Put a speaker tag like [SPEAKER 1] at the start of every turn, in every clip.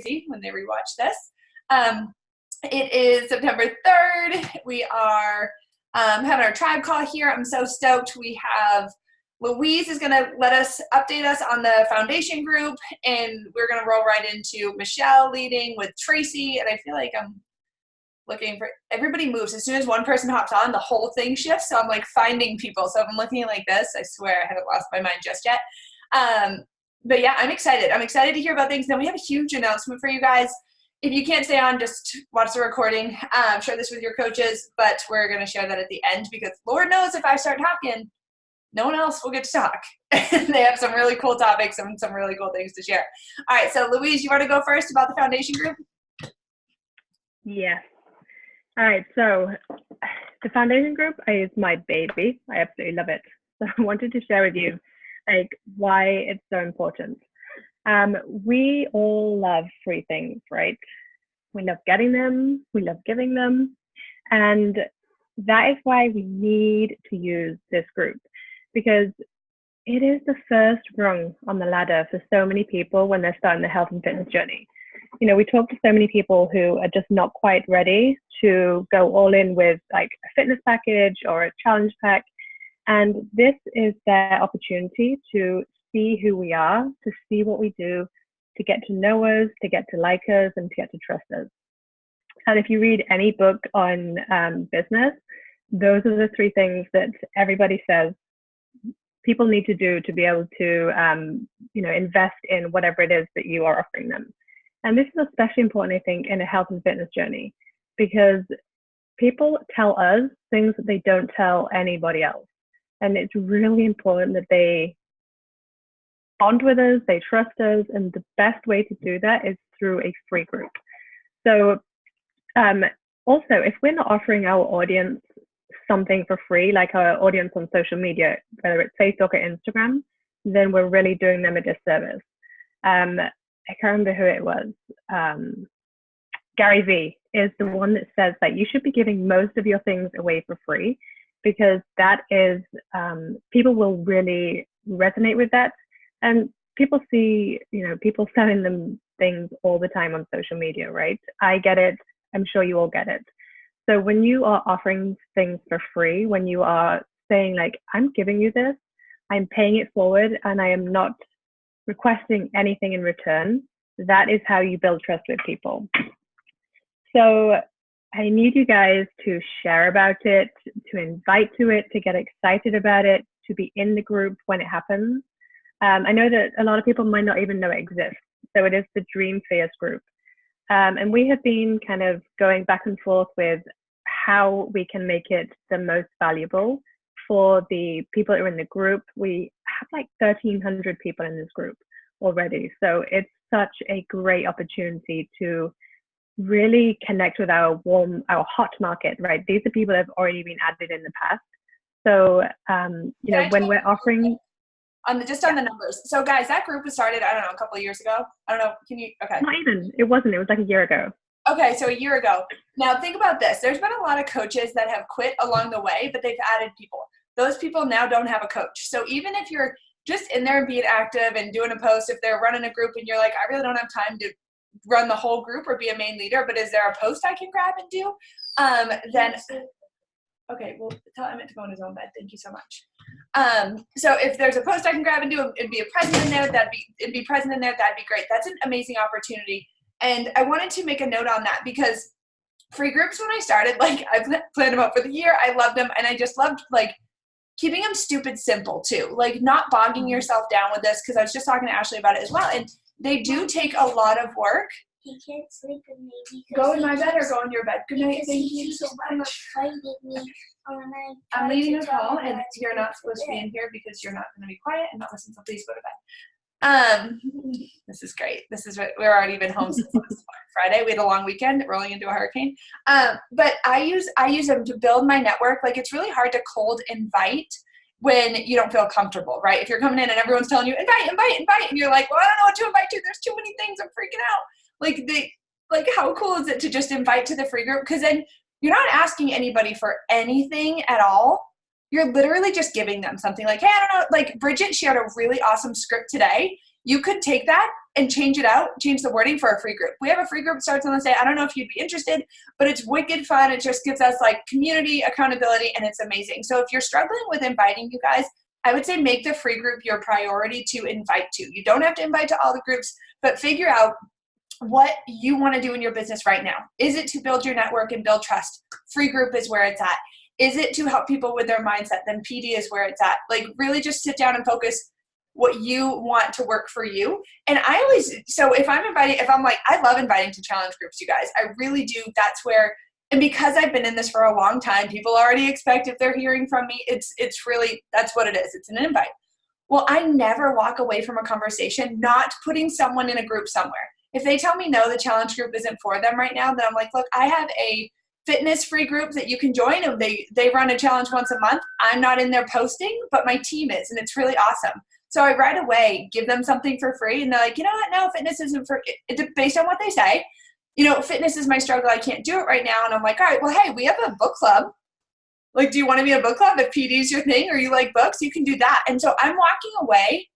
[SPEAKER 1] Tracy when they rewatch this. It is September 3rd. We are having our tribe call here. I'm so stoked. We have Louise is going to update us on the foundation group, and we're going to roll right into Michelle leading with Tracy. And I feel like I'm looking for, everybody moves. As soon as one person hops on, the whole thing shifts. So I'm like finding people. So if I'm looking like this, I swear I haven't lost my mind just yet. But yeah, I'm excited. I'm excited to hear about things. Then we have a huge announcement for you guys. If you can't stay on, just watch the recording. Share this with your coaches, but we're going to share that at the end because Lord knows if I start talking, no one else will get to talk. They have some really cool topics and some really cool things to share. All right, so Louise, you want to go first about the foundation group?
[SPEAKER 2] Yes. All right, so the foundation group is my baby. I absolutely love it. So I wanted to share with you like why it's so important. We all love free things, right? We love getting them, we love giving them, and that is why we need to use this group, because it is the first rung on the ladder for so many people when they're starting the health and fitness journey. You know, we talk to so many people who are just not quite ready to go all in with like a fitness package or a challenge pack. And this is their opportunity to see who we are, to see what we do, to get to know us, to get to like us, and to get to trust us. And if you read any book on business, those are the three things that everybody says people need to do to be able to, invest in whatever it is that you are offering them. And this is especially important, I think, in a health and fitness journey, because people tell us things that they don't tell anybody else. And it's really important that they bond with us, they trust us, and the best way to do that is through a free group. So also, if we're not offering our audience something for free, like our audience on social media, whether it's Facebook or Instagram, then we're really doing them a disservice. I can't remember who it was. Gary Vee is the one that says that you should be giving most of your things away for free, because that is, people will really resonate with that. And people see, people selling them things all the time on social media, right? I get it. I'm sure you all get it. So when you are offering things for free, when you are saying like, I'm giving you this, I'm paying it forward, and I am not requesting anything in return, that is how you build trust with people. So I need you guys to share about it, to invite to it, to get excited about it, to be in the group when it happens. I know that a lot of people might not even know it exists. So it is the Dream Fierce group. And we have been kind of going back and forth with how we can make it the most valuable for the people that are in the group. We have like 1,300 people in this group already. So it's such a great opportunity to really connect with our hot market, right? These are people that have already been added in the past. So, when we're offering...
[SPEAKER 1] On the numbers. So guys, that group was started, I don't know, a couple of years ago. I don't know. Okay.
[SPEAKER 2] Not even. It wasn't. It was like a year ago.
[SPEAKER 1] Okay, so a year ago. Now think about this. There's been a lot of coaches that have quit along the way, but they've added people. Those people now don't have a coach. So even if you're just in there and being active and doing a post, if they're running a group and you're like, I really don't have time to run the whole group or be a main leader, but is there a post I can grab and do? Then... Okay, well, tell Emmett to go in his own bed. Thank you so much. So if there's a post I can grab and do and be a present in there, that'd be great. That's an amazing opportunity. And I wanted to make a note on that because free groups, when I started, like I planned them out for the year, I loved them. And I just loved like keeping them stupid simple too, like not bogging yourself down with this. Cause I was just talking to Ashley about it as well. And they do take a lot of work.
[SPEAKER 3] He can't sleep with me.
[SPEAKER 1] Go in my bed or go in your bed. Good night. Thank you so much. I'm leading a call, and you're not supposed to be in here because you're not going to be quiet and not listen. So please go to bed. This is great. This is what we're already been home since Friday. We had a long weekend, rolling into a hurricane. But I use them to build my network. Like it's really hard to cold invite when you don't feel comfortable, right? If you're coming in and everyone's telling you invite, and you're like, well, I don't know what to invite to. There's too many things. I'm freaking out. Like how cool is it to just invite to the free group? Because then you're not asking anybody for anything at all. You're literally just giving them something like, hey, I don't know, like Bridget shared a really awesome script today. you could take that and change it out, change the wording for a free group. We have a free group that starts on this day. I don't know if you'd be interested, but it's wicked fun. It just gives us like community, accountability, and it's amazing. So if you're struggling with inviting, you guys, I would say make the free group your priority to invite to. You don't have to invite to all the groups, but figure out what you want to do in your business right now. Is it to build your network and build trust? Free group is where it's at. Is it to help people with their mindset? Then PD is where it's at. Like really just sit down and focus what you want to work for you. And I always, so if I'm like, I love inviting to challenge groups, you guys, I really do. That's where, and because I've been in this for a long time, people already expect if they're hearing from me, it's really, that's what it is. It's an invite. Well, I never walk away from a conversation not putting someone in a group somewhere. If they tell me no, the challenge group isn't for them right now, then I'm like, look, I have a fitness free group that you can join, and they run a challenge once a month. I'm not in there posting, but my team is, and it's really awesome. So I right away give them something for free, and they're like, you know what, no, fitness isn't for it, based on what they say. You know, fitness is my struggle. I can't do it right now. And I'm like, all right, well, hey, we have a book club. Like, do you want to be in a book club? If PD is your thing or you like books, you can do that. And so I'm walking away,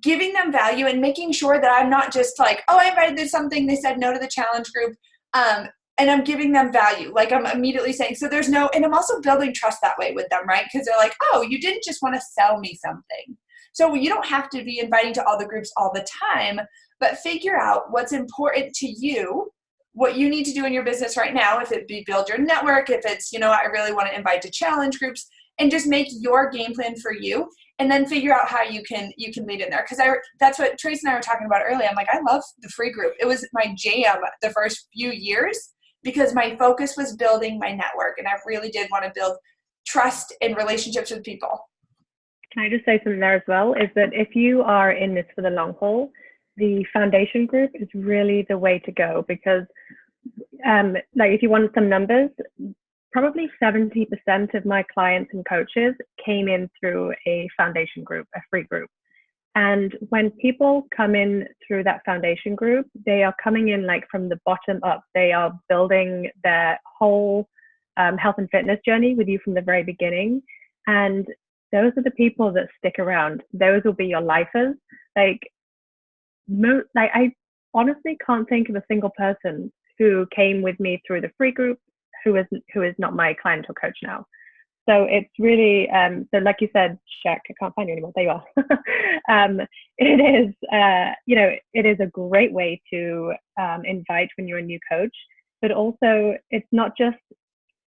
[SPEAKER 1] giving them value and making sure that I'm not just like, oh, I invited to something, they said no to the challenge group. And I'm giving them value. Like I'm immediately saying, so there's no, and I'm also building trust that way with them, right? Because they're like, oh, you didn't just want to sell me something. So you don't have to be inviting to all the groups all the time, but figure out what's important to you, what you need to do in your business right now. If it be build your network, if it's, you know, I really want to invite to challenge groups, and just make your game plan for you, and then figure out how you can lead in there. Because that's what Tracy and I were talking about earlier. I'm like, I love the free group. It was my jam the first few years because my focus was building my network, and I really did want to build trust and relationships with people.
[SPEAKER 2] Can I just say something there as well, is that if you are in this for the long haul, the foundation group is really the way to go, because like if you want some numbers, probably 70% of my clients and coaches came in through a foundation group, a free group. And when people come in through that foundation group, they are coming in like from the bottom up. They are building their whole health and fitness journey with you from the very beginning. And those are the people that stick around. Those will be your lifers. Like I honestly can't think of a single person who came with me through the free group who is not my client or coach now. So it's really, so like you said, Shaq, I can't find you anymore. There you are. It is, you know, it is a great way to invite when you're a new coach, but also it's not just,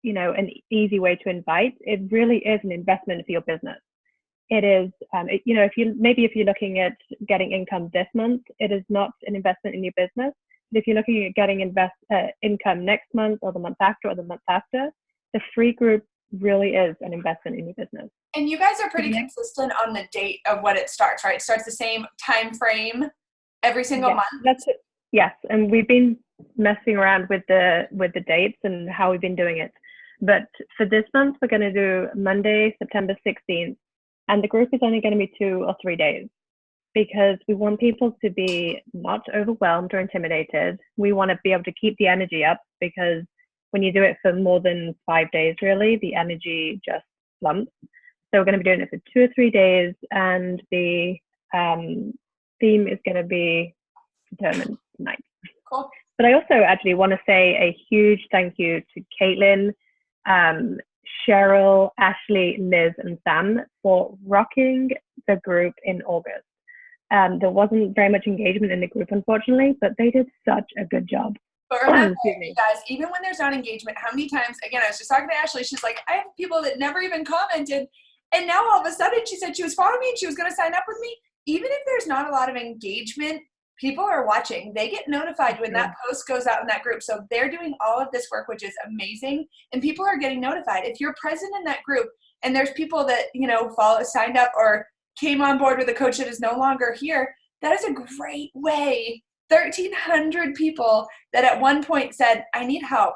[SPEAKER 2] you know, an easy way to invite. It really is an investment for your business. It is, you know, if you're looking at getting income this month, it is not an investment in your business. But if you're looking at getting income next month or the month after, the free group really is an investment in your business.
[SPEAKER 1] And you guys are pretty consistent on the date of when it starts, right? It starts the same time frame every single month.
[SPEAKER 2] That's it. Yes, and we've been messing around with the dates and how we've been doing it. But for this month, we're going to do Monday, September 16th, and the group is only going to be 2 or 3 days, because we want people to be not overwhelmed or intimidated. We want to be able to keep the energy up, because when you do it for more than 5 days, really, the energy just slumps. So we're going to be doing it for 2 or 3 days, and the theme is going to be determined tonight.
[SPEAKER 1] Cool.
[SPEAKER 2] But I also actually want to say a huge thank you to Caitlin, Cheryl, Ashley, Liz, and Sam for rocking the group in August. There wasn't very much engagement in the group, unfortunately, but they did such a good job.
[SPEAKER 1] But remember, you guys, even when there's not engagement, how many times, again, I was just talking to Ashley, she's like, I have people that never even commented, and now all of a sudden she said she was following me and she was going to sign up with me. Even if there's not a lot of engagement, people are watching. They get notified when that post goes out in that group. So they're doing all of this work, which is amazing, and people are getting notified. If you're present in that group and there's people that, you know, signed up or came on board with a coach that is no longer here, that is a great way. 1,300 people that at one point said, I need help.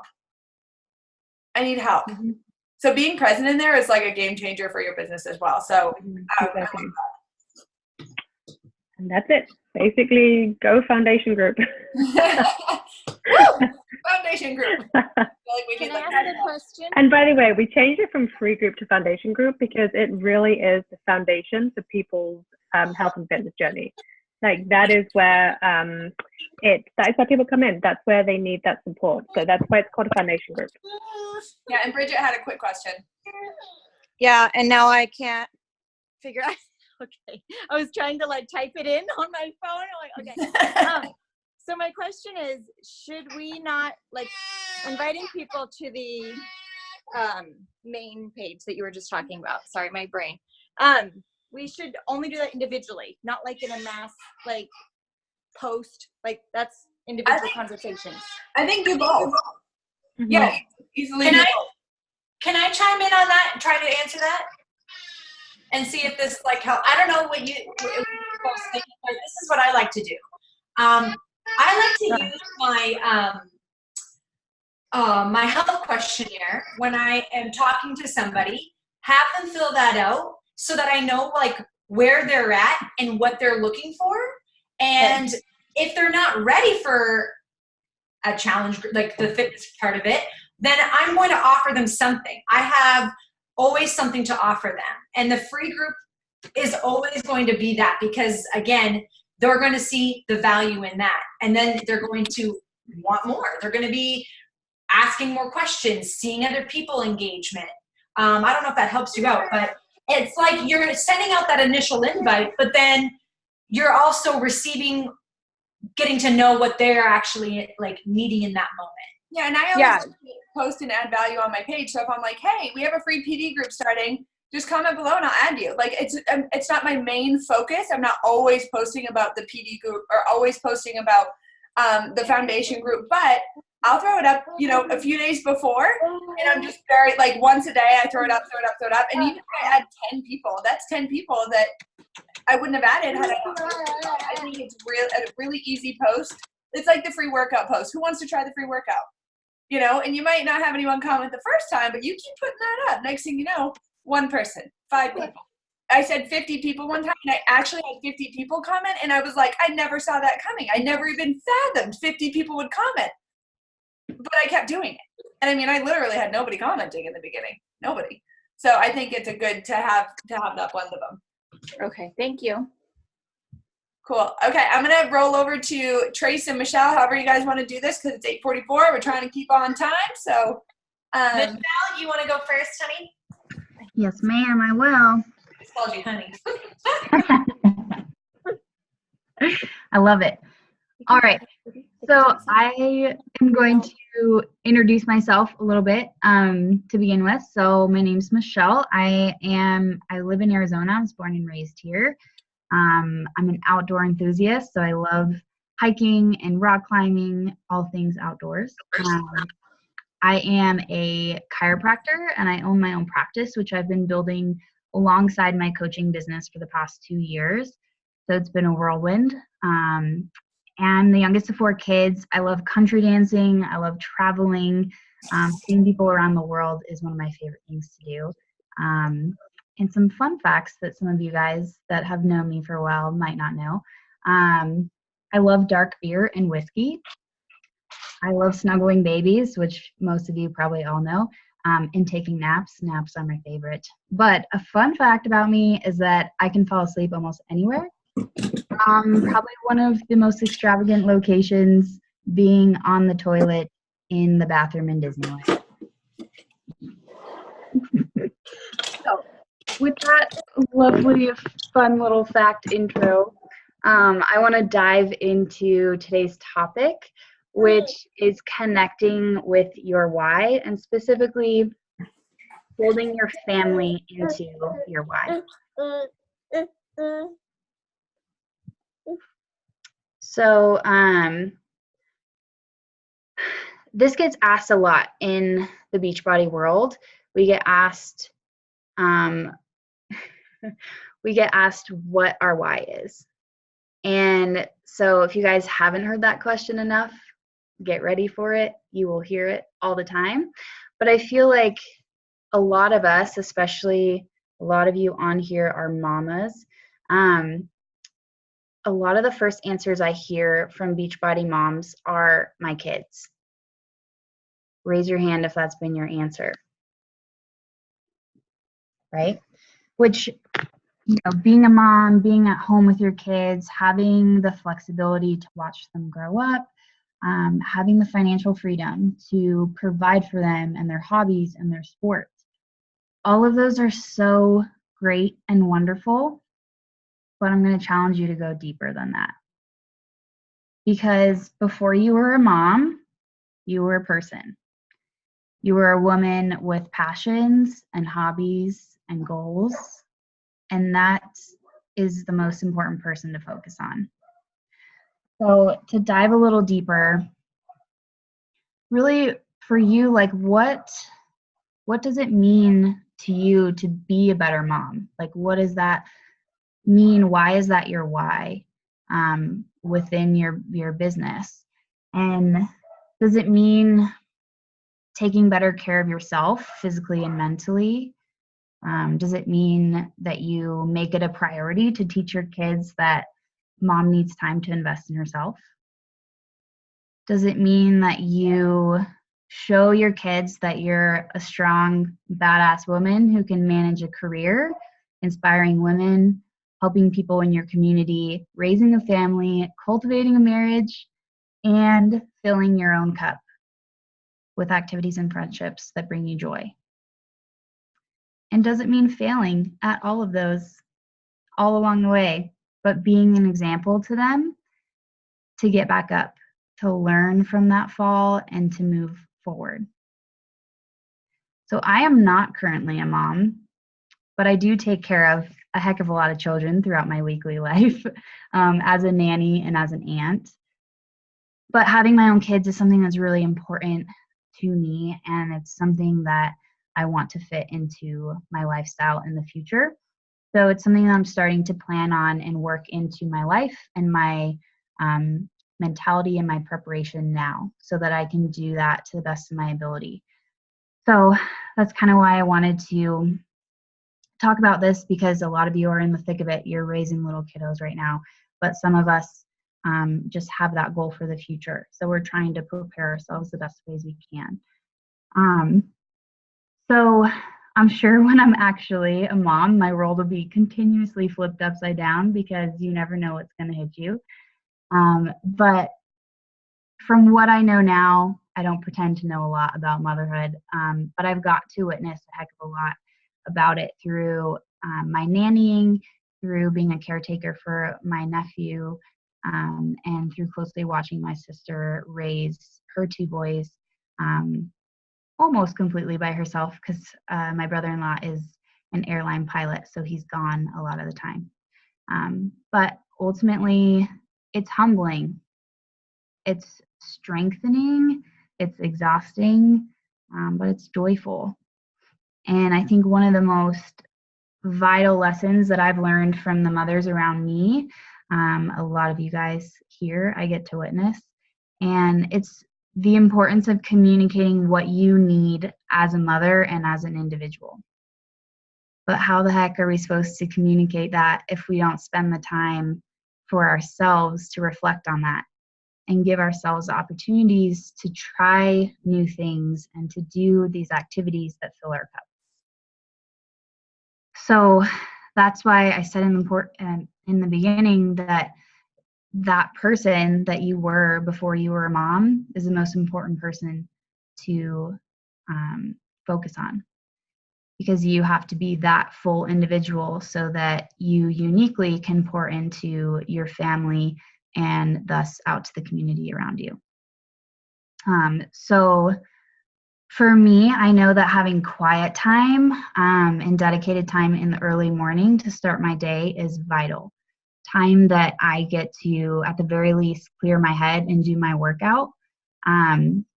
[SPEAKER 1] I need help. Mm-hmm. So being present in there is like a game changer for your business as well. So
[SPEAKER 2] exactly. And that's it. Basically, go foundation group.
[SPEAKER 1] Foundation group.
[SPEAKER 3] Can I ask a question?
[SPEAKER 2] And by the way, we changed it from free group to foundation group because it really is the foundation for people's health and fitness journey. Like that is where that is where people come in. That's where they need that support. So that's why it's called a foundation group.
[SPEAKER 1] Yeah, and Bridget had a quick question.
[SPEAKER 4] Yeah, and now I can't figure out. Okay, I was trying to like type it in on my phone. I'm like, okay. So my question is, should we not like inviting people to the main page that you were just talking about? Sorry, my brain. We should only do that individually, not like in a mass like post. Like that's individual conversations.
[SPEAKER 1] I think do both.
[SPEAKER 2] Mm-hmm.
[SPEAKER 1] Yeah, easily.
[SPEAKER 5] Can I chime in on that and try to answer that? And see if this like help. I don't know what you folks think, but this is what I like to do. I like to use my health questionnaire when I am talking to somebody. Have them fill that out so that I know like where they're at and what they're looking for. And if they're not ready for a challenge, like the fitness part of it, then I'm going to offer them something. I have always something to offer them. And the free group is always going to be that because, again, they're going to see the value in that. And then they're going to want more. They're going to be asking more questions, seeing other people engagement. I don't know if that helps you out, but it's like you're sending out that initial invite, but then you're also getting to know what they're actually like needing in that moment.
[SPEAKER 1] Yeah, and I always post and add value on my page. So if I'm like, hey, we have a free PD group starting, just comment below and I'll add you. Like it's not my main focus. I'm not always posting about the PD group or always posting about the foundation group, but I'll throw it up, a few days before, and I'm just very like once a day I throw it up. And even if I add 10 people, that's 10 people that I wouldn't have added had I not posted. I think it's a really easy post. It's like the free workout post. Who wants to try the free workout? And you might not have anyone comment the first time, but you keep putting that up. Next thing you know, one person, 5 people. I said 50 people one time, and I actually had 50 people comment, and I was like, I never saw that coming. I never even fathomed 50 people would comment. But I kept doing it. And I mean, I literally had nobody commenting in the beginning. Nobody. So I think it's a good to have that blend of them.
[SPEAKER 4] Okay, thank you.
[SPEAKER 1] Cool. Okay, I'm going to roll over to Tracy and Michelle, however you guys want to do this, because it's 8:44. We're trying to keep on time. So,
[SPEAKER 5] Michelle, you want to go first, honey?
[SPEAKER 6] Yes, ma'am, I will.
[SPEAKER 5] I called you honey.
[SPEAKER 6] I love it. All right. So I am going to introduce myself a little bit to begin with. So my name's Michelle. I live in Arizona. I was born and raised here. I'm an outdoor enthusiast, so I love hiking and rock climbing, all things outdoors. I am a chiropractor, and I own my own practice, which I've been building alongside my coaching business for the past 2 years. So it's been a whirlwind. I'm the youngest of 4 kids. I love country dancing. I love traveling. Seeing people around the world is one of my favorite things to do. And some fun facts that some of you guys that have known me for a while might not know. I love dark beer and whiskey. I love snuggling babies, which most of you probably all know, and taking naps. Naps are my favorite. But a fun fact about me is that I can fall asleep almost anywhere. Probably one of the most extravagant locations being on the toilet in the bathroom in Disneyland. So, with that lovely, fun little fact intro, I want to dive into today's topic, which is connecting with your why, and specifically folding your family into your why. So this gets asked a lot in the Beachbody world. We get asked what our why is. And so if you guys haven't heard that question enough, get ready for it. You will hear it all the time. But I feel like a lot of us, especially a lot of you on here are mamas. A lot of the first answers I hear from Beachbody moms are my kids. Raise your hand if that's been your answer. Right? Which being a mom, being at home with your kids, having the flexibility to watch them grow up, having the financial freedom to provide for them and their hobbies and their sports. All of those are so great and wonderful, but I'm going to challenge you to go deeper than that. Because before you were a mom, you were a person. You were a woman with passions and hobbies and goals, and that is the most important person to focus on. So to dive a little deeper, really for you, like what does it mean to you to be a better mom? Like what does that mean? Why is that your why within your business? And does it mean taking better care of yourself physically and mentally? Does it mean that you make it a priority to teach your kids that mom needs time to invest in herself? Does it mean that you show your kids that you're a strong, badass woman who can manage a career, inspiring women, helping people in your community, raising a family, cultivating a marriage, and filling your own cup with activities and friendships that bring you joy? And does it mean failing at all of those all along the way, but being an example to them to get back up, to learn from that fall and to move forward? So I am not currently a mom, but I do take care of a heck of a lot of children throughout my weekly life as a nanny and as an aunt. But having my own kids is something that's really important to me, and it's something that I want to fit into my lifestyle in the future. So it's something that I'm starting to plan on and work into my life and my mentality and my preparation now so that I can do that to the best of my ability. So that's kind of why I wanted to talk about this, because a lot of you are in the thick of it. You're raising little kiddos right now, but some of us just have that goal for the future. So we're trying to prepare ourselves the best ways we can. So I'm sure when I'm actually a mom, my role will be continuously flipped upside down because you never know what's going to hit you. But from what I know now, I don't pretend to know a lot about motherhood, but I've got to witness a heck of a lot about it through my nannying, through being a caretaker for my nephew, and through closely watching my sister raise her two boys almost completely by herself, because my brother-in-law is an airline pilot, so he's gone a lot of the time. But ultimately, it's humbling. It's strengthening, it's exhausting, but it's joyful. And I think one of the most vital lessons that I've learned from the mothers around me, a lot of you guys here I get to witness, and it's the importance of communicating what you need as a mother and as an individual. But how the heck are we supposed to communicate that if we don't spend the time for ourselves to reflect on that and give ourselves opportunities to try new things and to do these activities that fill our cup? So that's why I said in the beginning that that person that you were before you were a mom is the most important person to focus on, because you have to be that full individual so that you uniquely can pour into your family and thus out to the community around you. So for me, I know that having quiet time and dedicated time in the early morning to start my day is vital. Time that I get to, at the very least, clear my head and do my workout,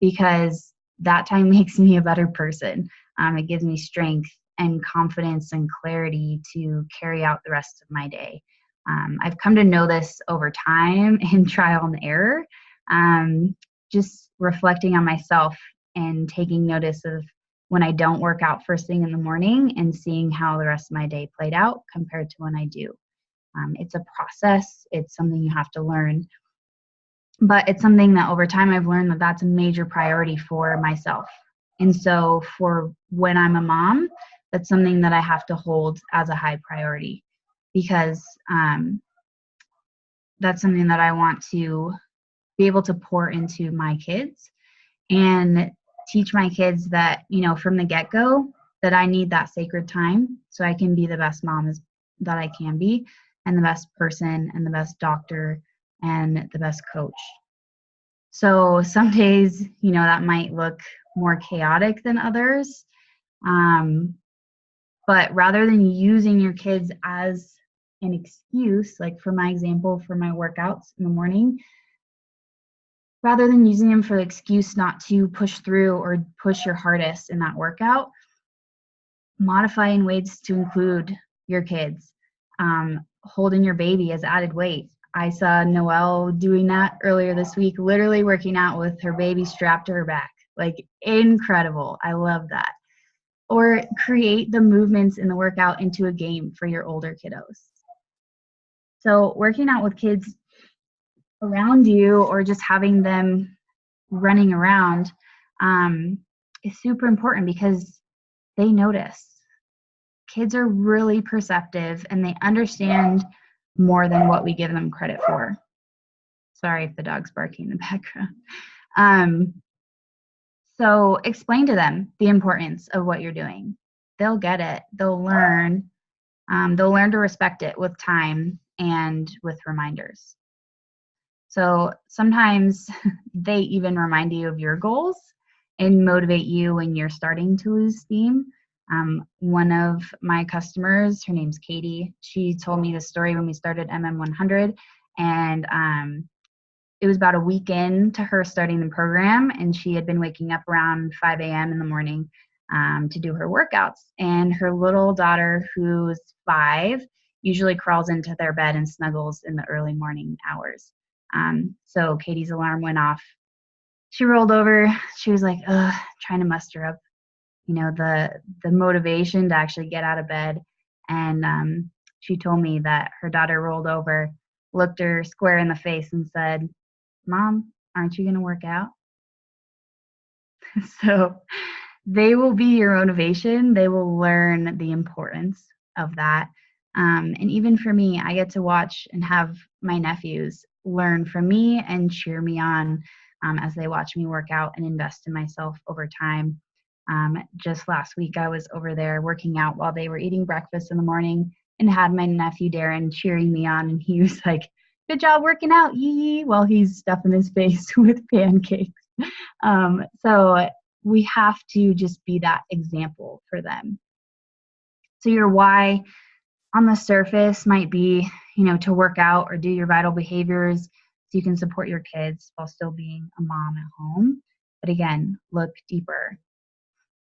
[SPEAKER 6] because that time makes me a better person. It gives me strength and confidence and clarity to carry out the rest of my day. I've come to know this over time in trial and error, just reflecting on myself and taking notice of when I don't work out first thing in the morning and seeing how the rest of my day played out compared to when I do. It's a process. It's something you have to learn. But it's something that over time I've learned that that's a major priority for myself. And so for when I'm a mom, that's something that I have to hold as a high priority. because that's something that I want to be able to pour into my kids and teach my kids that, from the get-go, that I need that sacred time so I can be the best mom that I can be, and the best person and the best doctor and the best coach. So some days, that might look more chaotic than others. But rather than using your kids as an excuse, like for my example, for my workouts in the morning, rather than using them for the excuse not to push through or push your hardest in that workout, modify in ways to include your kids. Holding your baby as added weight. I saw Noelle doing that earlier this week, literally working out with her baby strapped to her back. Like, incredible. I love that. Or create the movements in the workout into a game for your older kiddos. So working out with kids around you or just having them running around is super important because they notice. Kids are really perceptive and they understand more than what we give them credit for. Sorry if the dog's barking in the background. So explain to them the importance of what you're doing. They'll get it. They'll learn. They'll learn to respect it with time and with reminders. So sometimes they even remind you of your goals and motivate you when you're starting to lose steam. One of my customers, her name's Katie, she told me this story when we started MM100, and it was about a week into her starting the program, and she had been waking up around 5 a.m. in the morning to do her workouts. And her little daughter, who's 5, usually crawls into their bed and snuggles in the early morning hours. So Katie's alarm went off. She rolled over. She was like, trying to muster up, the motivation to actually get out of bed. And she told me that her daughter rolled over, looked her square in the face and said, "Mom, aren't you going to work out?" So they will be your motivation. They will learn the importance of that. And even for me, I get to watch and have my nephews learn from me and cheer me on as they watch me work out and invest in myself over time. Just last week, I was over there working out while they were eating breakfast in the morning and had my nephew Darren cheering me on. And he was like, "Good job working out, yee," while he's stuffing his face with pancakes. So we have to just be that example for them. So your why on the surface might be, to work out or do your vital behaviors so you can support your kids while still being a mom at home. But again, look deeper.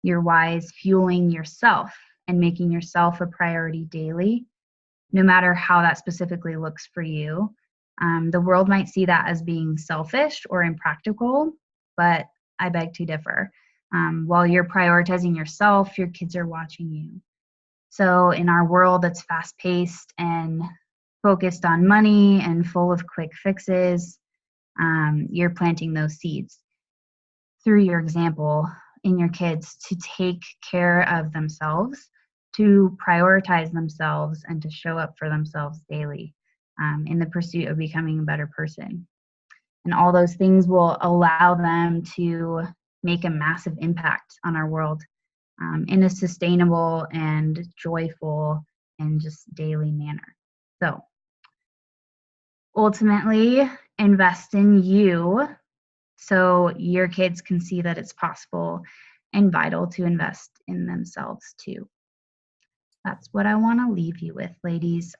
[SPEAKER 6] Your why is fueling yourself and making yourself a priority daily, no matter how that specifically looks for you. The world might see that as being selfish or impractical, but I beg to differ. While you're prioritizing yourself, your kids are watching you. So in our world that's fast-paced and focused on money and full of quick fixes, you're planting those seeds through your example in your kids to take care of themselves, to prioritize themselves, and to show up for themselves daily in the pursuit of becoming a better person. And all those things will allow them to make a massive impact on our world in a sustainable and joyful and just daily manner. So ultimately, invest in you so your kids can see that it's possible and vital to invest in themselves too. That's what I want to leave you with, ladies.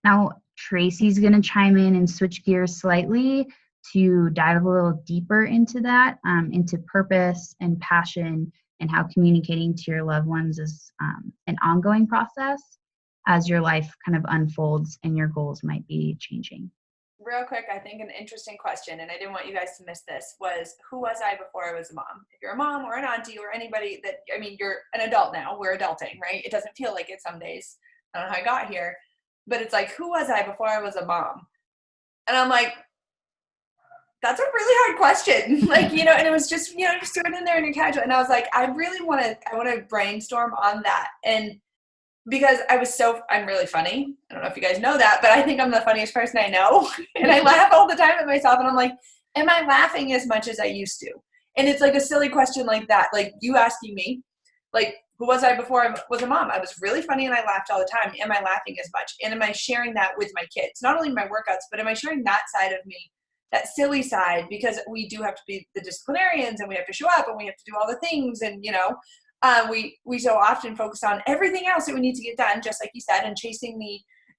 [SPEAKER 6] Now, Tracy's going to chime in and switch gears slightly to dive a little deeper into that, into purpose and passion and how communicating to your loved ones is an ongoing process as your life kind of unfolds and your goals might be changing.
[SPEAKER 1] Real quick, I think an interesting question, and I didn't want you guys to miss this, was who was I before I was a mom? If you're a mom or an auntie or anybody that, you're an adult now, we're adulting, right? It doesn't feel like it some days. I don't know how I got here, but it's like, who was I before I was a mom? And I'm like, that's a really hard question. And it was just, just throw it in there in your casual. And I was like, I want to brainstorm on that. And because I'm really funny. I don't know if you guys know that, but I think I'm the funniest person I know. And I laugh all the time at myself. And I'm like, am I laughing as much as I used to? And it's like a silly question like that. Like you asking me, like, who was I before I was a mom? I was really funny and I laughed all the time. Am I laughing as much? And am I sharing that with my kids? Not only my workouts, but am I sharing that side of me, that silly side? Because we do have to be the disciplinarians and we have to show up and we have to do all the things. And, you know, we so often focus on everything else that we need to get done, just like you said, and chasing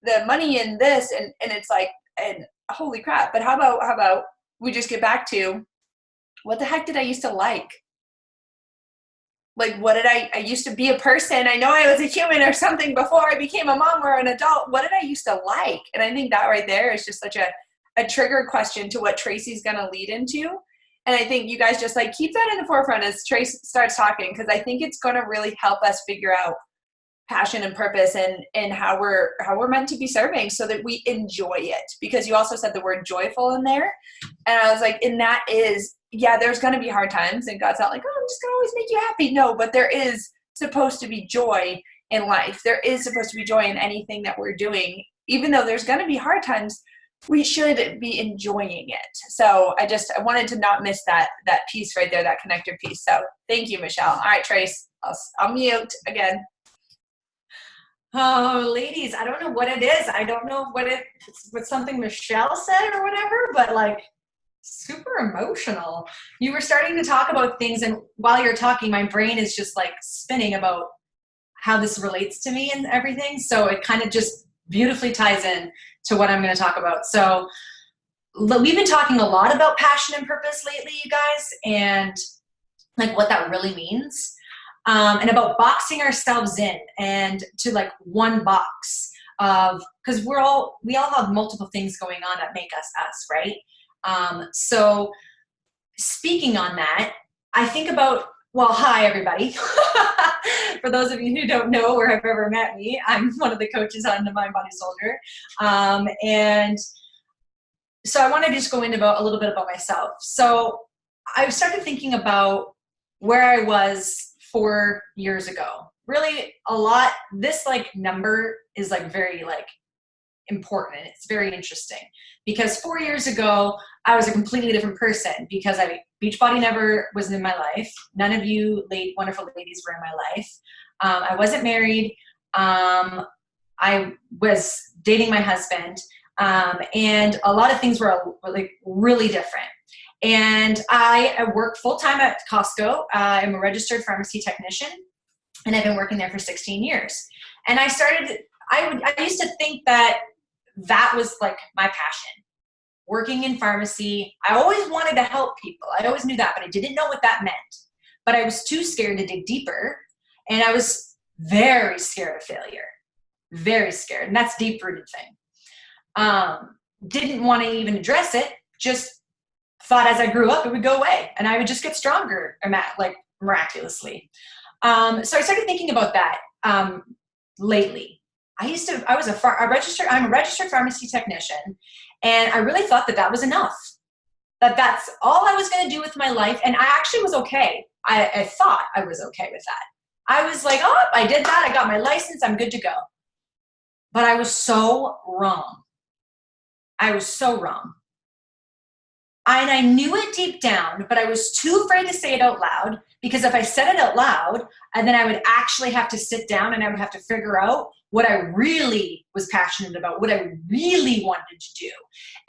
[SPEAKER 1] the money in this. And it's like, and holy crap. But how about we just get back to what the heck did I used to like? Like, what did I used to be a person? I know I was a human or something before I became a mom or an adult. What did I used to like? And I think that right there is just such a trigger question to what Tracy's going to lead into. And I think you guys just like keep that in the forefront as Tracy starts talking, because I think it's going to really help us figure out passion and purpose and how we're meant to be serving so that we enjoy it. Because you also said the word joyful in there. And I was like, and that is, yeah, there's going to be hard times and God's not like, oh, I'm just going to always make you happy. No, but there is supposed to be joy in life. There is supposed to be joy in anything that we're doing. Even though there's going to be hard times, we should be enjoying it. So I wanted to not miss that piece right there, that connector piece. So thank you, Michelle. All right, Trace, I'll mute again.
[SPEAKER 5] Oh, ladies, I don't know what it is. I don't know what something Michelle said or whatever, but like super emotional. You were starting to talk about things, and while you're talking, my brain is just like spinning about how this relates to me and everything. So it kind of just beautifully ties in to what I'm going to talk about. So we've been talking a lot about passion and purpose lately, you guys, and like what that really means. And about boxing ourselves in and to like one box of, because we all have multiple things going on that make us us, right? So speaking on that, I think about, well, hi everybody. For those of you who don't know or have ever met me, I'm one of the coaches on the Mind Body Soldier. And so I want to just go into a little bit about myself. So I started thinking about where I was 4 years ago. Really a lot, this like number is like very like important. It's very interesting because 4 years ago, I was a completely different person because Beachbody never was in my life. None of you wonderful ladies were in my life. I wasn't married. I was dating my husband. And a lot of things were like really different. And I work full-time at Costco. I'm a registered pharmacy technician, and I've been working there for 16 years. And I used to think that was like my passion, working in pharmacy. I always wanted to help people. I always knew that, but I didn't know what that meant. But I was too scared to dig deeper, and I was very scared of failure, very scared. And that's a deep-rooted thing. Didn't want to even address it, just thought as I grew up, it would go away and I would just get stronger, like miraculously. So I started thinking about that lately. I'm a registered pharmacy technician, and I really thought that was enough. That's all I was going to do with my life, and I actually was okay. I thought I was okay with that. I was like, oh, I did that. I got my license. I'm good to go. But I was so wrong. I was so wrong. And I knew it deep down, but I was too afraid to say it out loud, because if I said it out loud, and then I would actually have to sit down and I would have to figure out what I really was passionate about, what I really wanted to do.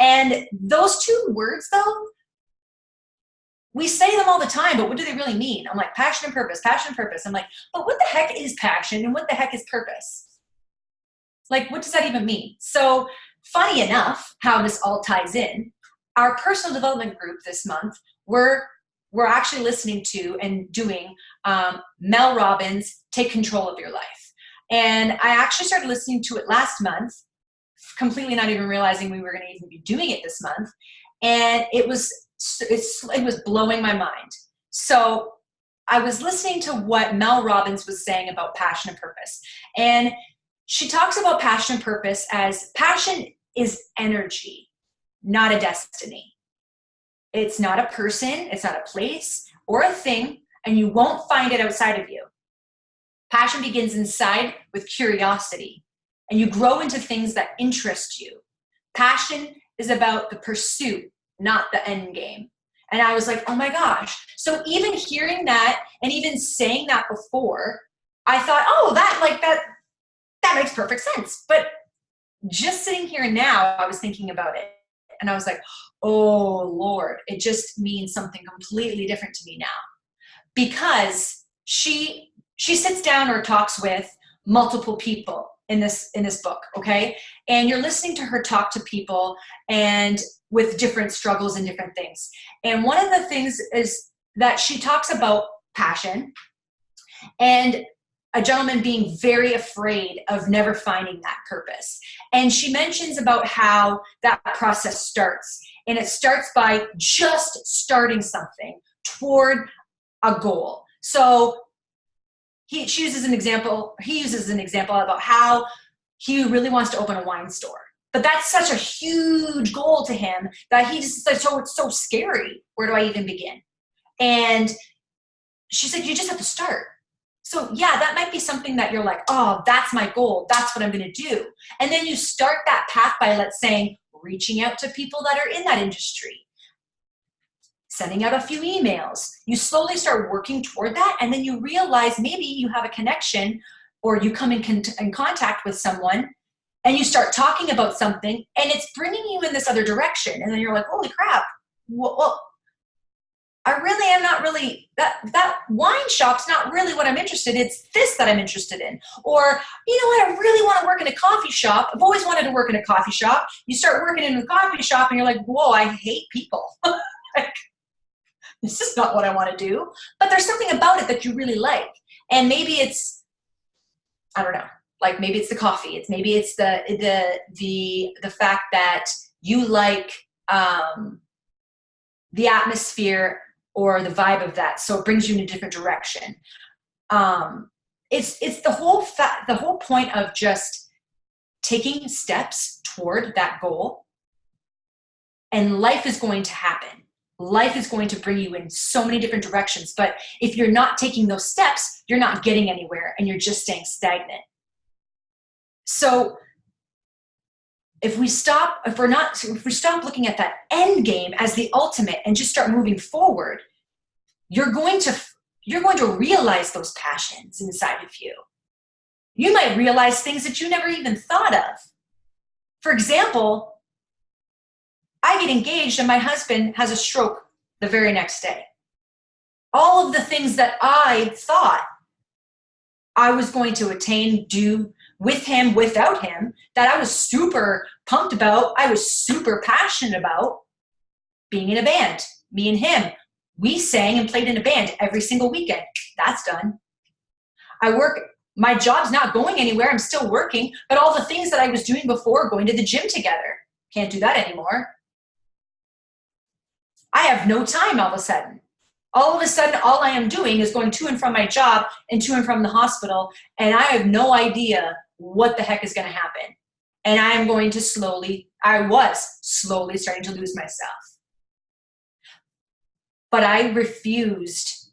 [SPEAKER 5] And those two words, though, we say them all the time, but what do they really mean? I'm like, passion and purpose, passion and purpose. I'm like, but what the heck is passion and what the heck is purpose? Like, what does that even mean? So funny enough, how this all ties in, our personal development group this month, we're actually listening to and doing Mel Robbins' Take Control of Your Life. And I actually started listening to it last month, completely not even realizing we were going to even be doing it this month. And it was blowing my mind. So I was listening to what Mel Robbins was saying about passion and purpose. And she talks about passion and purpose as passion is energy, not a destiny. It's not a person, it's not a place or a thing, and you won't find it outside of you. Passion begins inside with curiosity, and you grow into things that interest you. Passion is about the pursuit, not the end game. And I was like, oh my gosh. So even hearing that and even saying that before, I thought, oh, that makes perfect sense. But just sitting here now, I was thinking about it. And I was like, oh, Lord, it just means something completely different to me now. Because she sits down or talks with multiple people in this book, okay? And you're listening to her talk to people and with different struggles and different things. And one of the things is that she talks about passion and a gentleman being very afraid of never finding that purpose. And she mentions about how that process starts. And it starts by just starting something toward a goal. So he uses an example about how he really wants to open a wine store. But that's such a huge goal to him that he just said, so it's so scary. Where do I even begin? And she's like, you just have to start. So yeah, that might be something that you're like, oh, that's my goal. That's what I'm going to do. And then you start that path by, let's say, reaching out to people that are in that industry, sending out a few emails. You slowly start working toward that. And then you realize maybe you have a connection or you come in contact with someone and you start talking about something and it's bringing you in this other direction. And then you're like, holy crap. Well, I really am not really, that wine shop's not really what I'm interested in. It's this that I'm interested in. Or, you know what, I really want to work in a coffee shop. I've always wanted to work in a coffee shop. You start working in a coffee shop and you're like, whoa, I hate people. Like, this is not what I want to do. But there's something about it that you really like. And maybe it's, I don't know, like maybe it's the coffee. Maybe it's the fact that you like the atmosphere or the vibe of that, so it brings you in a different direction. It's the whole point of just taking steps toward that goal, and life is going to happen. Life is going to bring you in so many different directions, but if you're not taking those steps, you're not getting anywhere, and you're just staying stagnant. So if we stop looking at that end game as the ultimate and just start moving forward, you're going to realize those passions inside of you. You might realize things that you never even thought of. For example, I get engaged and my husband has a stroke the very next day. All of the things that I thought I was going to attain, do with him, without him, that I was super pumped about, I was super passionate about, being in a band, me and him. We sang and played in a band every single weekend. That's done. My job's not going anywhere, I'm still working, but all the things that I was doing before, going to the gym together, can't do that anymore. I have no time all of a sudden. All of a sudden, all I am doing is going to and from my job and to and from the hospital, and I have no idea what the heck is going to happen. And I was slowly starting to lose myself. But I refused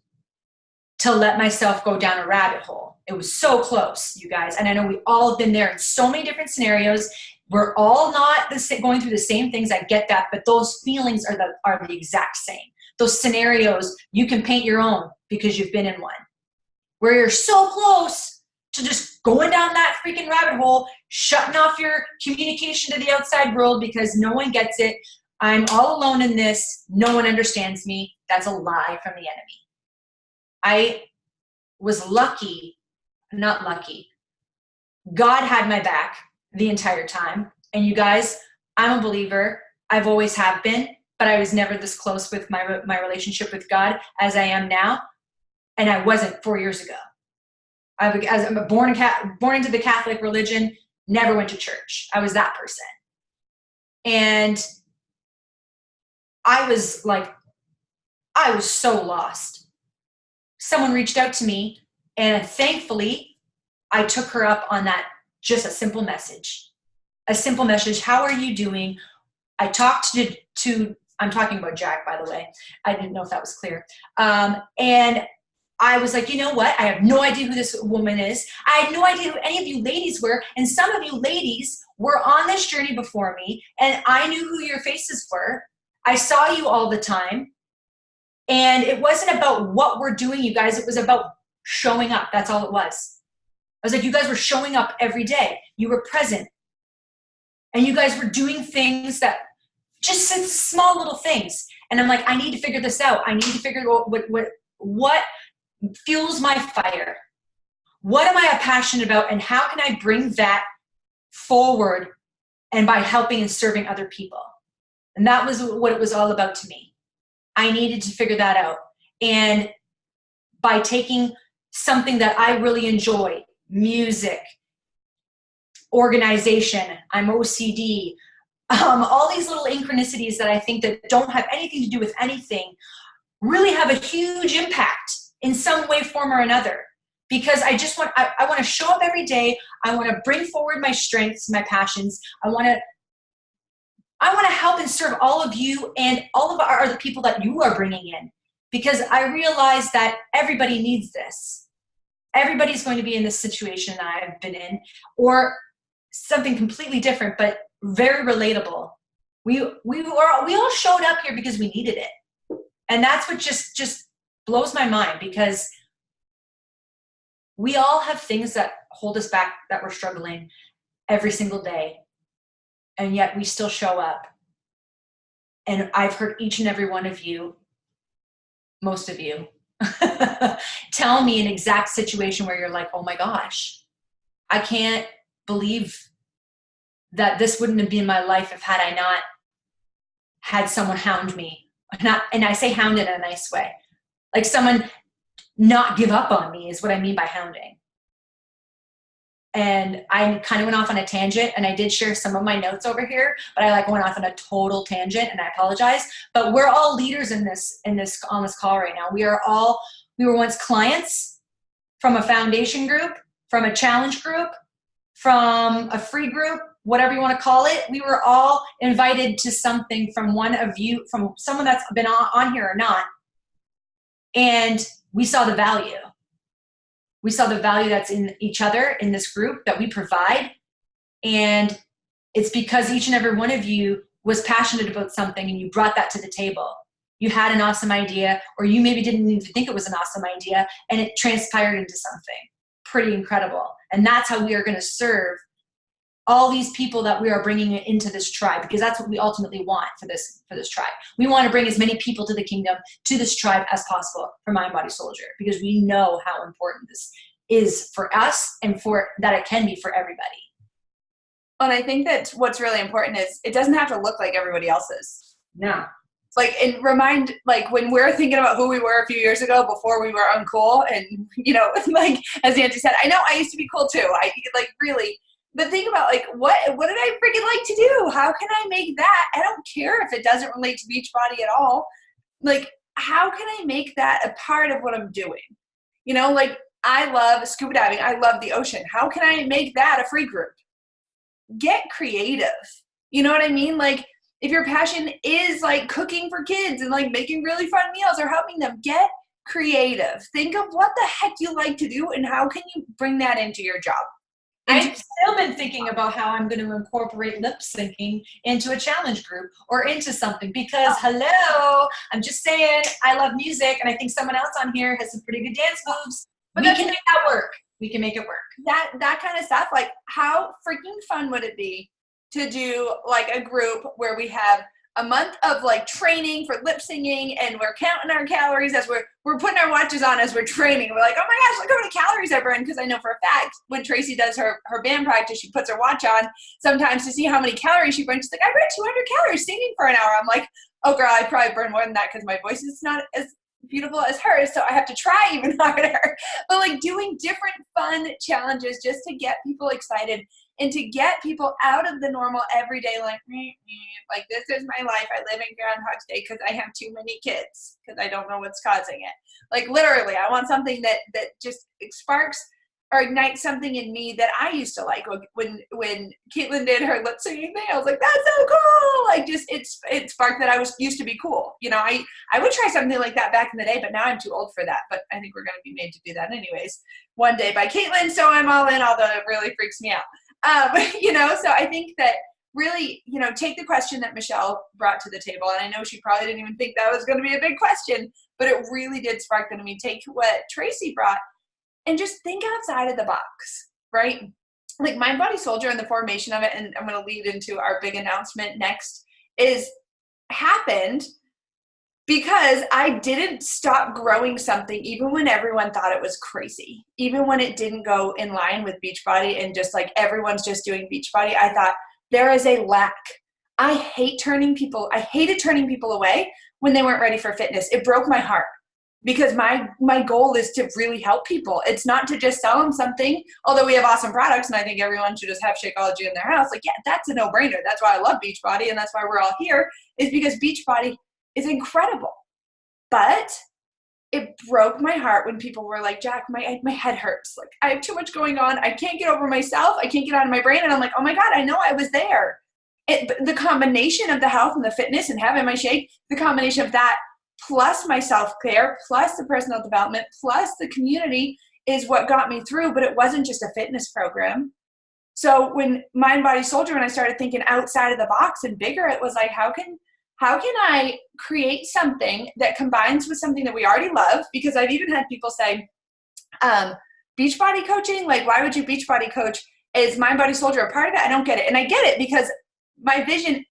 [SPEAKER 5] to let myself go down a rabbit hole. It was so close, you guys. And I know we all have been there in so many different scenarios. We're all not going through the same things. I get that, but those feelings are the exact same. Those scenarios, you can paint your own because you've been in one. Where you're so close to just going down that freaking rabbit hole, shutting off your communication to the outside world because no one gets it. I'm all alone in this. No one understands me. That's a lie from the enemy. I was not lucky. God had my back the entire time. And you guys, I'm a believer. I've always have been, but I was never this close with my relationship with God as I am now. And I wasn't 4 years ago. I'm born into the Catholic religion, never went to church. I was that person. And I was so lost. Someone reached out to me, and thankfully, I took her up on that, just a simple message. How are you doing? I talked to I'm talking about Jack, by the way. I didn't know if that was clear. And I was like, you know what? I have no idea who this woman is. I had no idea who any of you ladies were. And some of you ladies were on this journey before me, and I knew who your faces were. I saw you all the time. And it wasn't about what we're doing, you guys. It was about showing up. That's all it was. I was like, you guys were showing up every day. You were present. And you guys were doing things that just small little things. And I'm like, I need to figure this out. I need to figure out what fuels my fire. What am I passionate about, and how can I bring that forward, and by helping and serving other people? And that was what it was all about to me. I needed to figure that out. And by taking something that I really enjoy, music, organization, I'm OCD, all these little synchronicities that I think that don't have anything to do with anything, really have a huge impact in some way, form, or another. Because I want to show up every day. I want to bring forward my strengths, my passions. I want to help and serve all of you and all of our other people that you are bringing in. Because I realize that everybody needs this. Everybody's going to be in this situation that I've been in, or something completely different, but very relatable. We all showed up here because we needed it. And that's what just blows my mind, because we all have things that hold us back, that we're struggling every single day. And yet we still show up. And I've heard each and every one of you, most of you, tell me an exact situation where you're like, oh my gosh, I can't believe that this wouldn't have been my life if had I not had someone hound me. And I say hound in a nice way. Like someone not give up on me is what I mean by hounding. And I kind of went off on a tangent, and I did share some of my notes over here, but I went off on a total tangent, and I apologize. But we're all leaders on this call right now. We were once clients from a foundation group, from a challenge group, from a free group, whatever you want to call it. We were all invited to something from one of you, from someone that's been on here or not. And we saw the value. We saw the value that's in each other, in this group that we provide. And it's because each and every one of you was passionate about something, and you brought that to the table. You had an awesome idea, or you maybe didn't even think it was an awesome idea, and it transpired into something pretty incredible. And that's how we are going to serve all these people that we are bringing into this tribe, because that's what we ultimately want for this tribe. We want to bring as many people to the kingdom, to this tribe as possible for Mind, Body, Soldier, because we know how important this is for us, and for that it can be for everybody.
[SPEAKER 1] And I think that what's really important is it doesn't have to look like everybody else's.
[SPEAKER 5] No.
[SPEAKER 1] And remind, when we're thinking about who we were a few years ago before we were uncool, and, as Nancy said, I know I used to be cool too. Really. But think about, what did I freaking like to do? How can I make that? I don't care if it doesn't relate to Beachbody at all. How can I make that a part of what I'm doing? I love scuba diving. I love the ocean. How can I make that a free group? Get creative. You know what I mean? If your passion is cooking for kids and making really fun meals or helping them, get creative. Think of what the heck you like to do and how can you bring that into your job.
[SPEAKER 5] I've still been thinking about how I'm going to incorporate lip syncing into a challenge group or into something, because hello, I'm just saying, I love music, and I think someone else on here has some pretty good dance moves. But we can make that work. We can make it work.
[SPEAKER 1] That kind of stuff. How freaking fun would it be to do a group where we have a month of training for lip singing, and we're counting our calories as we're putting our watches on as we're training. We're like, oh my gosh, look how many calories I burned. Because I know for a fact when Tracy does her band practice, she puts her watch on sometimes to see how many calories she burns. She's like, I burned 200 calories singing for an hour. I'm like, oh girl, I probably burned more than that because my voice is not as beautiful as hers, so I have to try even harder. But doing different fun challenges just to get people excited and to get people out of the normal everyday this is my life. I live in Groundhog's Day because I have too many kids because I don't know what's causing it. Literally, I want something that just sparks or ignite something in me that I used to like. When Caitlin did her lip syncing thing, I was like, that's so cool. Like, just, it sparked that I used to be cool. You know, I would try something like that back in the day, but now I'm too old for that. But I think we're going to be made to do that anyways one day by Caitlin. So I'm all in, although it really freaks me out. You know, so I think that really, you know, take the question that Michelle brought to the table. And I know she probably didn't even think that was going to be a big question, but it really did spark that in me. Take what Tracy brought and just think outside of the box, right? Like Mind Body Soldier and the formation of it, and I'm going to lead into our big announcement next, happened because I didn't stop growing something even when everyone thought it was crazy. Even when it didn't go in line with Beachbody and just like everyone's just doing Beachbody, I thought there is a lack. I hated turning people away when they weren't ready for fitness. It broke my heart. Because my goal is to really help people. It's not to just sell them something, although we have awesome products and I think everyone should just have Shakeology in their house. Like, yeah, that's a no-brainer. That's why I love Beachbody and that's why we're all here, is because Beachbody is incredible. But it broke my heart when people were like, Jack, my head hurts. Like, I have too much going on. I can't get over myself. I can't get out of my brain. And I'm like, oh my God, I know I was there. The combination of the health and the fitness and having my shake, the combination of that plus my self-care, plus the personal development, plus the community is what got me through, but it wasn't just a fitness program. So when Mind Body Soldier, when I started thinking outside of the box and bigger, it was like, how can I create something that combines with something that we already love? Because I've even had people say, Beachbody coaching, like, why would you Beachbody coach? Is Mind Body Soldier a part of it? I don't get it. And I get it because my vision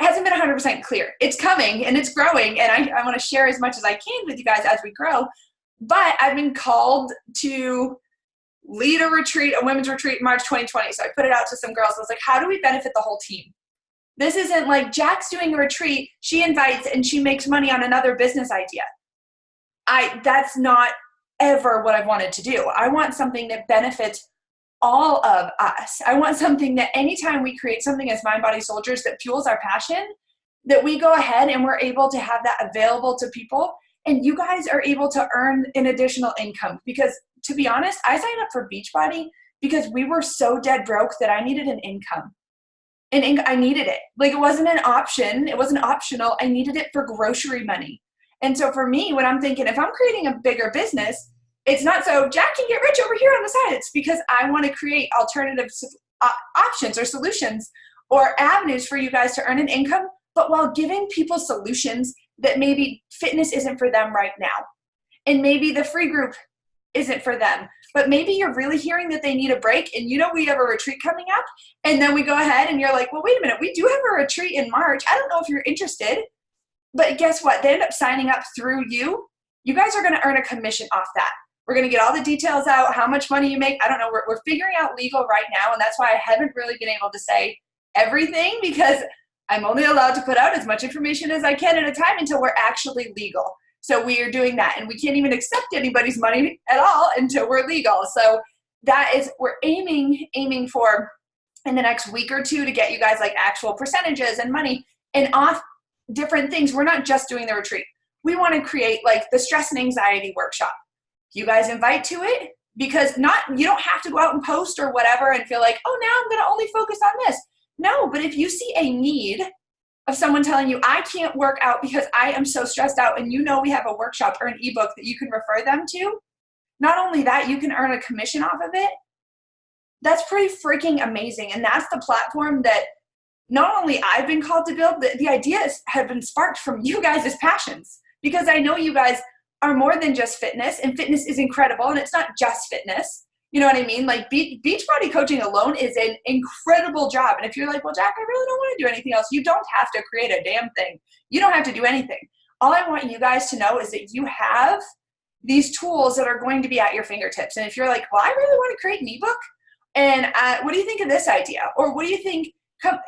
[SPEAKER 1] hasn't been 100% clear. It's coming and it's growing, and I want to share as much as I can with you guys as we grow. But I've been called to lead a retreat, a women's retreat in March 2020. So I put it out to some girls. I was like, how do we benefit the whole team? This isn't like Jack's doing a retreat, she invites and she makes money on another business idea. That's not ever what I've wanted to do. I want something that benefits all of us. I want something that anytime we create something as Mind Body Soldiers that fuels our passion, that we go ahead and we're able to have that available to people, and you guys are able to earn an additional income. Because to be honest, I signed up for Beachbody because we were so dead broke that I needed an income. And I needed it. Like, it wasn't an option. It wasn't optional. I needed it for grocery money. And so for me, when I'm thinking, if I'm creating a bigger business, it's not so Jack can get rich over here on the side. It's because I want to create alternative options or solutions or avenues for you guys to earn an income, but while giving people solutions that maybe fitness isn't for them right now. And maybe the free group isn't for them, but maybe you're really hearing that they need a break, and you know we have a retreat coming up, and then we go ahead and you're like, well, wait a minute, we do have a retreat in March. I don't know if you're interested, but guess what? They end up signing up through you. You guys are going to earn a commission off that. We're going to get all the details out, how much money you make. I don't know. We're figuring out legal right now, and that's why I haven't really been able to say everything, because I'm only allowed to put out as much information as I can at a time until we're actually legal. So we are doing that, and we can't even accept anybody's money at all until we're legal. So that is, we're aiming for in the next week or two to get you guys like actual percentages and money and off different things. We're not just doing the retreat. We want to create like the stress and anxiety workshop. You guys invite to it, because you don't have to go out and post or whatever and feel like, oh, now I'm going to only focus on this. No, but if you see a need of someone telling you, I can't work out because I am so stressed out, and you know we have a workshop or an ebook that you can refer them to, not only that, you can earn a commission off of it. That's pretty freaking amazing. And that's the platform that not only I've been called to build, the ideas have been sparked from you guys' passions, because I know you guys are more than just fitness, and fitness is incredible, and it's not just fitness. You know what I mean? Like Beachbody coaching alone is an incredible job. And if you're like, well, Jack, I really don't want to do anything else, you don't have to create a damn thing. You don't have to do anything. All I want you guys to know is that you have these tools that are going to be at your fingertips. And if you're like, well, I really want to create an ebook, and what do you think of this idea? Or what do you think,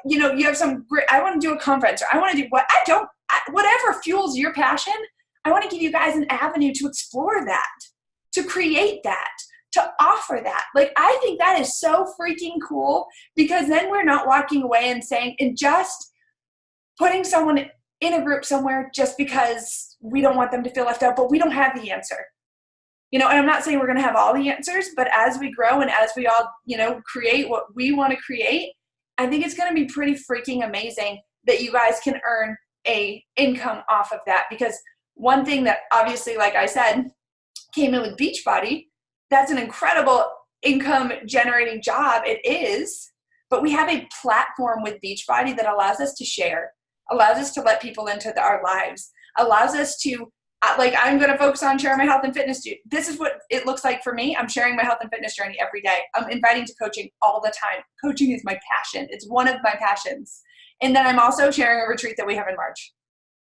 [SPEAKER 1] you have some great, I want to do a conference, or I want to do whatever fuels your passion. I want to give you guys an avenue to explore that, to create that, to offer that. Like, I think that is so freaking cool, because then we're not walking away and saying, and just putting someone in a group somewhere just because we don't want them to feel left out, but we don't have the answer. you know, and I'm not saying we're going to have all the answers, but as we grow and as we all, you know, create what we want to create, I think it's going to be pretty freaking amazing that you guys can earn a income off of that. Because one thing that obviously, like I said, came in with Beachbody, that's an incredible income generating job. It is, but we have a platform with Beachbody that allows us to share, allows us to let people into our lives, allows us to, like, I'm going to focus on sharing my health and fitness. This is what it looks like for me. I'm sharing my health and fitness journey every day. I'm inviting to coaching all the time. Coaching is my passion. It's one of my passions. And then I'm also sharing a retreat that we have in March.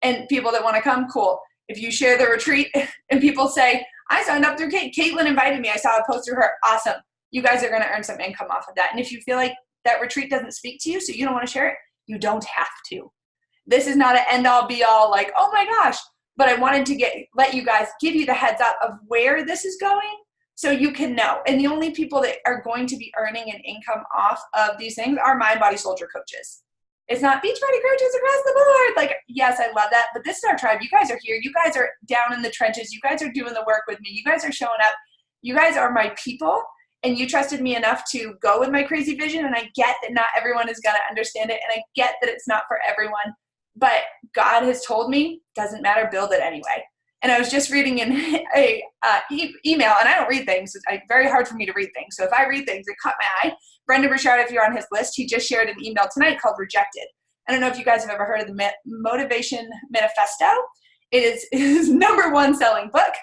[SPEAKER 1] And people that want to come, cool. If you share the retreat and people say, I signed up through Kate. Caitlin invited me. I saw a post through her. Awesome. You guys are going to earn some income off of that. And if you feel like that retreat doesn't speak to you, so you don't want to share it, you don't have to. This is not an end all be all like, oh my gosh. But I wanted to let you guys, give you the heads up of where this is going so you can know. And the only people that are going to be earning an income off of these things are Mind Body Soldier coaches. It's not Beachbody coaches across the board. Like, yes, I love that, but this is our tribe. You guys are here. You guys are down in the trenches. You guys are doing the work with me. You guys are showing up. You guys are my people, and you trusted me enough to go with my crazy vision, and I get that not everyone is going to understand it, and I get that it's not for everyone, but God has told me, doesn't matter, build it anyway. And I was just reading in a email, and I don't read things. It's very hard for me to read things. So if I read things, it caught my eye. Brendan Burchard, if you're on his list, he just shared an email tonight called Rejected. I don't know if you guys have ever heard of the Motivation Manifesto. It is his #1 selling book.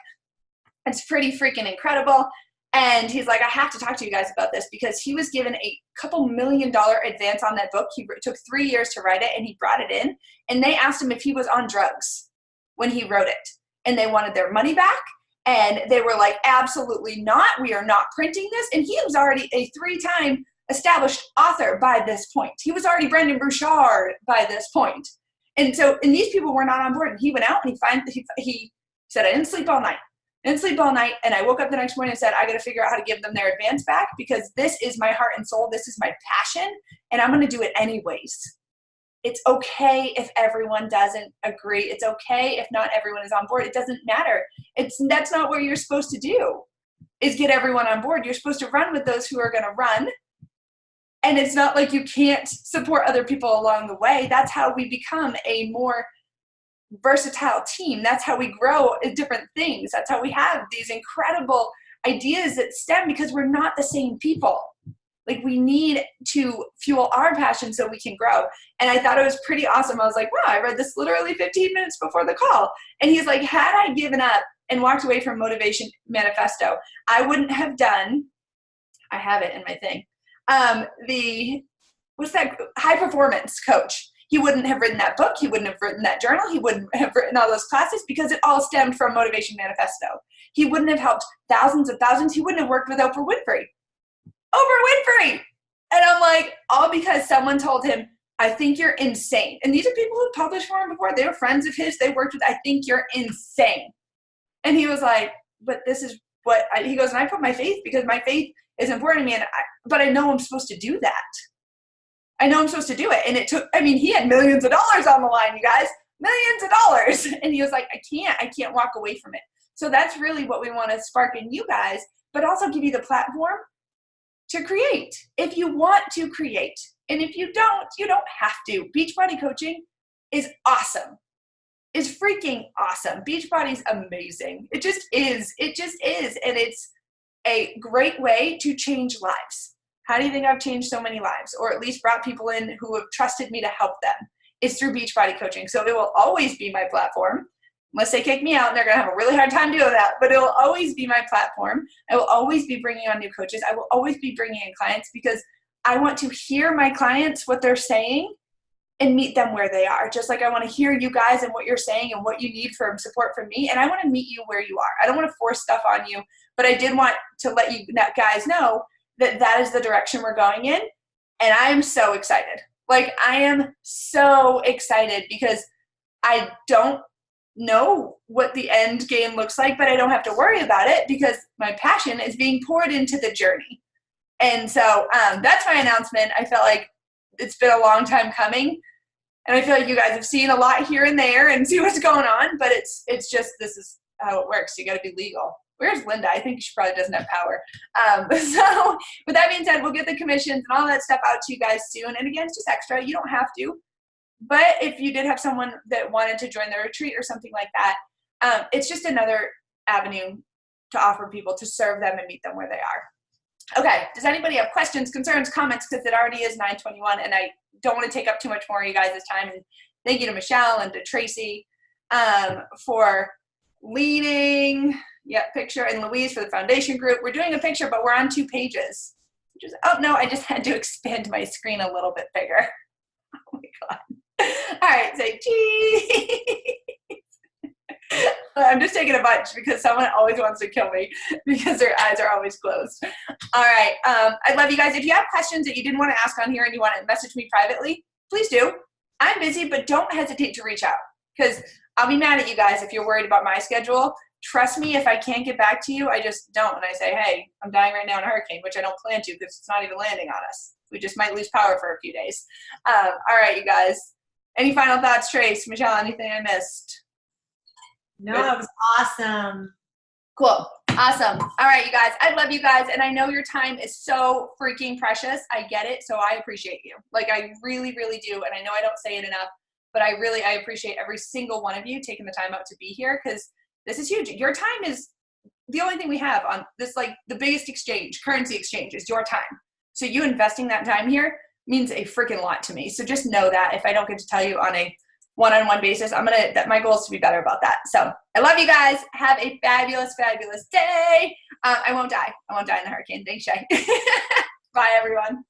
[SPEAKER 1] It's pretty freaking incredible. And he's like, I have to talk to you guys about this because he was given a couple $1 million advance on that book. It took 3 years to write it, and he brought it in. And they asked him if he was on drugs when he wrote it. And they wanted their money back. And they were like, absolutely not. We are not printing this. And he was already a 3-time established author by this point. He was already Brendan Burchard by this point. And these people were not on board. And he went out and he said, I didn't sleep all night. And I woke up the next morning and said, I got to figure out how to give them their advance back because this is my heart and soul. This is my passion. And I'm going to do it anyways. It's okay if everyone doesn't agree. It's okay if not everyone is on board. It doesn't matter. That's not what you're supposed to do, is get everyone on board. You're supposed to run with those who are going to run. And it's not like you can't support other people along the way. That's how we become a more versatile team. That's how we grow at different things. That's how we have these incredible ideas that stem because we're not the same people. Like, we need to fuel our passion so we can grow. And I thought it was pretty awesome. I was like, wow, I read this literally 15 minutes before the call. And he's like, had I given up and walked away from Motivation Manifesto, I wouldn't have done, I have it in my thing, what's that, high performance coach. He wouldn't have written that book. He wouldn't have written that journal. He wouldn't have written all those classes because it all stemmed from Motivation Manifesto. He wouldn't have helped thousands of thousands. He wouldn't have worked with Oprah Winfrey. And I'm like, all because someone told him, I think you're insane. And these are people who published for him before. They were friends of his. They worked with, I think you're insane. And he was like, but this is what, he goes, and I put my faith because my faith is important to me. But I know I'm supposed to do that. I know I'm supposed to do it. And it took, he had millions of dollars on the line, you guys, millions of dollars. And he was like, I can't walk away from it. So that's really what we want to spark in you guys, but also give you the platform to create if you want to create. And if you don't have to. Beachbody coaching is awesome. It's freaking awesome. Beachbody's amazing. It just is. And it's a great way to change lives. How do you think I've changed so many lives, or at least brought people in who have trusted me to help them? It's through Beachbody coaching. So it will always be my platform. Unless they kick me out, and they're going to have a really hard time doing that. But it will always be my platform. I will always be bringing on new coaches. I will always be bringing in clients because I want to hear my clients, what they're saying, and meet them where they are. Just like I want to hear you guys and what you're saying and what you need for support from me. And I want to meet you where you are. I don't want to force stuff on you. But I did want to let you guys know that is the direction we're going in. And I am so excited. Like, I am so excited because I don't know what the end game looks like, but I don't have to worry about it because my passion is being poured into the journey. And so that's my announcement. I felt like it's been a long time coming, and I feel like you guys have seen a lot here and there and see what's going on, but it's just, this is how it works. You got to be legal. Where's Linda? I think she probably doesn't have power. So with that being said, we'll get the commissions and all that stuff out to you guys soon. And again, it's just extra. You don't have to. But if you did have someone that wanted to join the retreat or something like that, it's just another avenue to offer people to serve them and meet them where they are. Okay, does anybody have questions, concerns, comments? Because it already is 9:21 and I don't want to take up too much more of you guys' time. And thank you to Michelle and to Tracy for leading. Yep, picture, and Louise for the foundation group. We're doing a picture, but we're on 2 pages. Oh no, I just had to expand my screen a little bit bigger. Oh my God. All right, say cheese. I'm just taking a bunch because someone always wants to kill me because their eyes are always closed. All right, I love you guys. If you have questions that you didn't want to ask on here and you want to message me privately, please do. I'm busy, but don't hesitate to reach out because I'll be mad at you guys if you're worried about my schedule. Trust me, if I can't get back to you, I just don't. And I say, hey, I'm dying right now in a hurricane, which I don't plan to because it's not even landing on us. We just might lose power for a few days. All right, you guys. Any final thoughts, Trace? Michelle, anything I missed?
[SPEAKER 5] No, it was awesome.
[SPEAKER 1] Cool. Awesome. All right, you guys. I love you guys. And I know your time is so freaking precious. I get it. So I appreciate you. Like, I really, really do. And I know I don't say it enough, but I appreciate every single one of you taking the time out to be here because this is huge. Your time is the only thing we have on this, like the biggest exchange, currency exchange is your time. So you investing that time here means a freaking lot to me. So just know that if I don't get to tell you on a one-on-one basis, my goal is to be better about that. So I love you guys. Have a fabulous, fabulous day. I won't die. I won't die in the hurricane. Thanks, Shay. Bye, everyone.